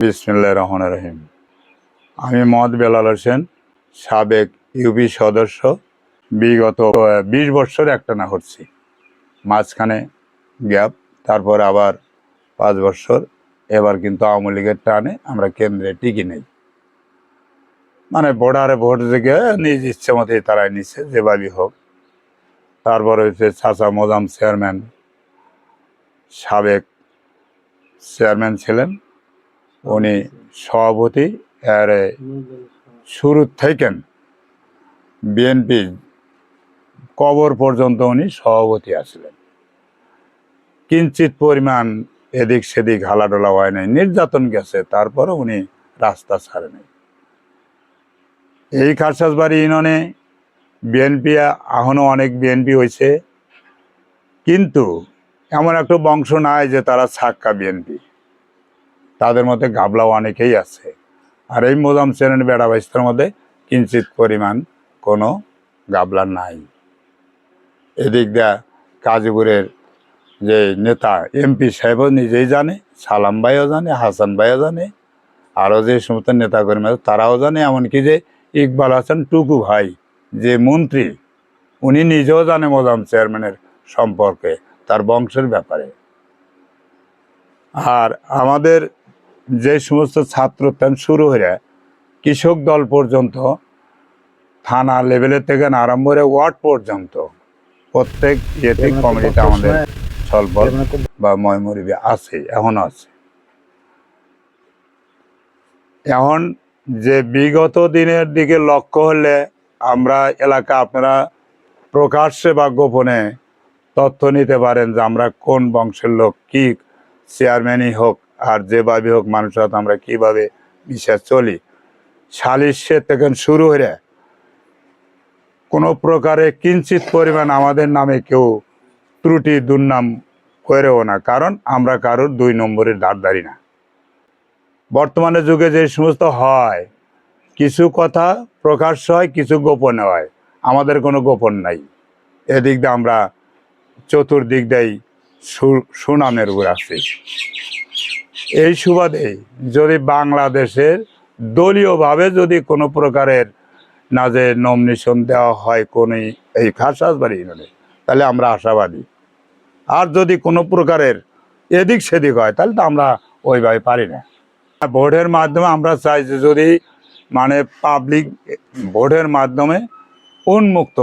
বিসমিল্লাহির রহমানির রহিম। আমি মোহাম্মদ বেলাল হোসেন, সাবেক ইউপি সদস্য। বিগত 20 বছর একটানা করছি, মাঝখানে গ্যাপ, তারপর আবার 5 বছর। এবার কিন্তু আওয়ামী লীগের টানে আমরা কেন্দ্রে টিকি নেই, মানে বর্ডারে ভোট থেকে নিজ ইচ্ছে মতেই তারাই নিচ্ছে, যেভাবেই হোক। তারপরে হচ্ছে চাচা মোজাম চেয়ারম্যান, সাবেক চেয়ারম্যান ছিলেন, উনি সভাপতি। এর শুরু থেকেন বিএনপি কবর পর্যন্ত উনি সভাপতি আসলেন। কিঞ্চিত পরিমাণ এদিক সেদিক হালাডোলা হয় নাই, নির্যাতন গেছে, তারপরে উনি রাস্তা ছাড়ে নাই। এই খারসাসবাড়ি ইউনিয়নে বিএনপি এখনো অনেক বিএনপি হয়েছে, কিন্তু এমন একটা বংশ নাই যে তারা ছাক্কা বিএনপি। তাদের মধ্যে গাবলাও অনেকেই আছে। আর এই মোজাম চেয়ারম্যান বেড়া বাইস্তার মধ্যে কিঞ্চিত পরিমাণ কোনো গাবলা নাই। এদিক দিয়া কাজীপুরের যে নেতা এমপি সাহেবও নিজেই জানে, সালাম ভাইও জানে, হাসান ভাইও জানে, আরও যে সমস্ত নেতাকর্মী আছে তারাও জানে। এমনকি যে ইকবাল হাসান টুকু ভাই যে মন্ত্রী, উনি নিজেও জানে মোজাম চেয়ারম্যানের সম্পর্কে, তার বংশের ব্যাপারে। আর আমাদের যে সমস্ত ছাত্রত্যান শুরু হয়ে কৃষক দল পর্যন্ত, থানা লেভেলের থেকে আরম্ভ করে ওয়ার্ড পর্যন্ত প্রত্যেক ইয়েতে কমিটিতে আমাদের ছলবল বা ময়মরিবি আছে, এখনো আছে। এখন যে বিগত দিনের দিকে লক্ষ্য হলে আমরা এলাকা, আপনারা প্রকাশ্যে বা গোপনে তথ্য নিতে পারেন যে আমরা কোন বংশের লোক, কি চেয়ারম্যানই হোক আর যেভাবে হোক মানুষের সাথে আমরা কীভাবে মিশে চলি। সালিশের থেকে শুরু হয়ে কোনো প্রকারে কিঞ্চিত পরিমাণ আমাদের নামে কেউ ত্রুটি দুর্নাম করেও না, কারণ আমরা কারোর 2 নম্বরের ধারধারি না। বর্তমানে যুগে যে সমস্ত হয়, কিছু কথা প্রকাশ্য হয়, কিছু গোপনে হয়, আমাদের কোনো গোপন নাই। এদিক দিয়ে আমরা চতুর্দিক দিয়েই সুনামের উপর আছি। এই সুবাদে যদি বাংলাদেশের দলীয়ভাবে যদি কোনো প্রকারের না যে নমিনেশন দেওয়া হয় কোন এই খারসাসবাড়ি ইউনিয়নে, তাহলে আমরা আশাবাদী। আর যদি কোনো প্রকারের এদিক সেদিক হয়, তাহলে তো আমরা ওইভাবে পারি না। ভোটের মাধ্যমে আমরা চাই যে যদি মানে পাবলিক ভোটের মাধ্যমে উন্মুক্ত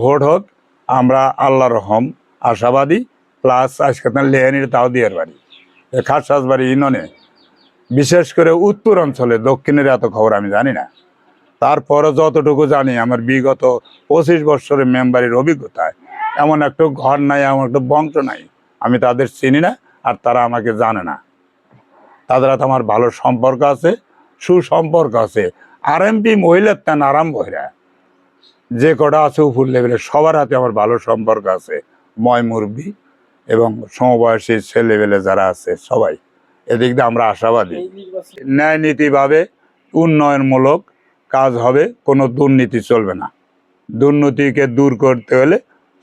ভোট হোক। আমরা আল্লাহর রহম আশাবাদী। প্লাস আজকে লেহানির তাও দিয়ে বাড়ি খারসাসবাড়ি ইউনিয়নে, বিশেষ করে উত্তর অঞ্চলে, দক্ষিণের এত খবর আমি জানি না। তারপরও যতটুকু জানি, আমার বিগত 25 বছরের মেম্বারের অভিজ্ঞতায়, এমন একটা ঘর নাই, এমন একটা বংশ নাই আমি তাদের চিনি না, আর তারা আমাকে জানে না। তাদের হাতে আমার ভালো সম্পর্ক আছে, সুসম্পর্ক আছে। আরএমপি মহিলার তেন আরম্ভ হইরা যে কটা আছে উপর লেভেলে, সবার হাতে আমার ভালো সম্পর্ক আছে। ময় মুরব্বী এবং সমবয়সী ছেলেবেলে যারা আছে সবাই, এদিক দিয়ে আমরা আশাবাদী। ন্যায় নীতিভাবে উন্নয়নমূলক কাজ হবে, কোনো দুর্নীতি চলবে না। দুর্নীতিকে দূর করতে হলে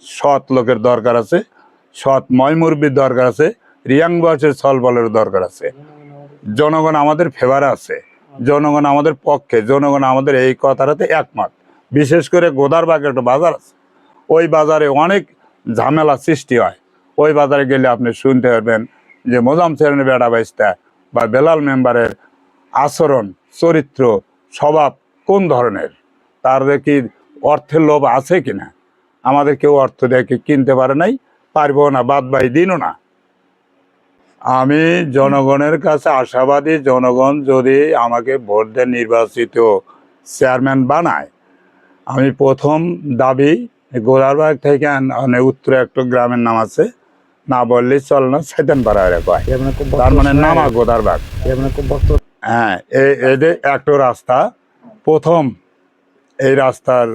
সৎ লোকের দরকার আছে, সৎ ময়মুরবির দরকার আছে, রিয়াং বয়সের ছলবলের দরকার আছে। জনগণ আমাদের ফেভারে আছে, জনগণ আমাদের পক্ষে, জনগণ আমাদের এই কথাটাতে একমত। বিশেষ করে গোদারবাগ একটা বাজার আছে, ওই বাজারে অনেক ঝামেলা সৃষ্টি হয়। ওই বাজারে গেলে আপনি শুনতে পারবেন যে মোজাম চেয়ারম্যানের বেড়া বাইস্তা বা বেলাল মেম্বারের আচরণ, চরিত্র, স্বভাব কোন ধরনের, তার কি অর্থের লোভ আছে কিনা। আমাদের কেউ অর্থ দেখে কিনতে পারে নাই, পারবো না, বাদ বাই দিনও না। আমি জনগণের কাছে আশাবাদী, জনগণ যদি আমাকে ভোট দিয়ে নির্বাচিত চেয়ারম্যান বানায়, আমি প্রথম দাবি গোলারবাগ থেকে উত্তরে একটা গ্রামের নাম আছে, না বললেই চল না, শৈতানপাড়া কয়, তার মানে নামা গোদারবাগ। হ্যাঁ, এদের একটা রাস্তা প্রথম, এই রাস্তার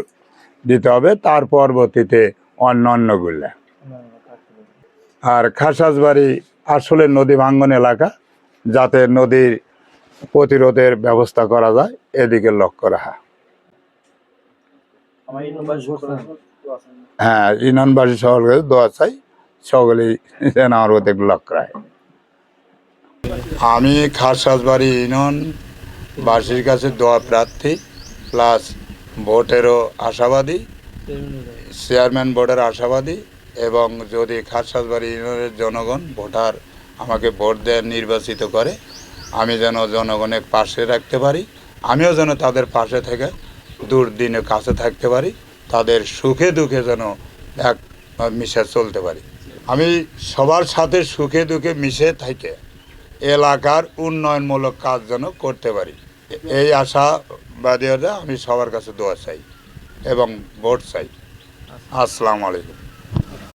দিতে হবে, তার পরবর্তীতে অন্যান্যগুলো। আর খারসাসবাড়ি আসলে নদী ভাঙ্গন এলাকা, যাতে নদীর প্রতিরোধের ব্যবস্থা করা যায়, এদিকে লক্ষ্য রাখা। হ্যাঁ, ইউনিয়নবাসী সকলকে দোয়া চাই, সকলেই যেন আমার ওদের লক্ষ্য রাখে। আমি খাসবাড়ি ইউনিয়ন বাসীর কাছে দোয়া প্রার্থী প্লাস ভোটেরও আশাবাদী, চেয়ারম্যান বোর্ডের আশাবাদী, এবং যদি খাসবাড়ি ইউনিয়নের জনগণ ভোটার আমাকে ভোট দেয় নির্বাচিত করে, আমি যেন জনগণের পাশে রাখতে পারি, আমিও যেন তাদের পাশে থেকে দুর্দিনে কাছে থাকতে পারি, তাদের সুখে দুঃখে যেন এক মিশে চলতে পারি। আমি সবার সাথে সুখে দুঃখে মিশে থেকে এলাকার উন্নয়নমূলক কাজ যেন করতে পারি, এই আশাবাদীরা আমি সবার কাছে দোয়া চাই এবং ভোট চাই। আসসালামু আলাইকুম।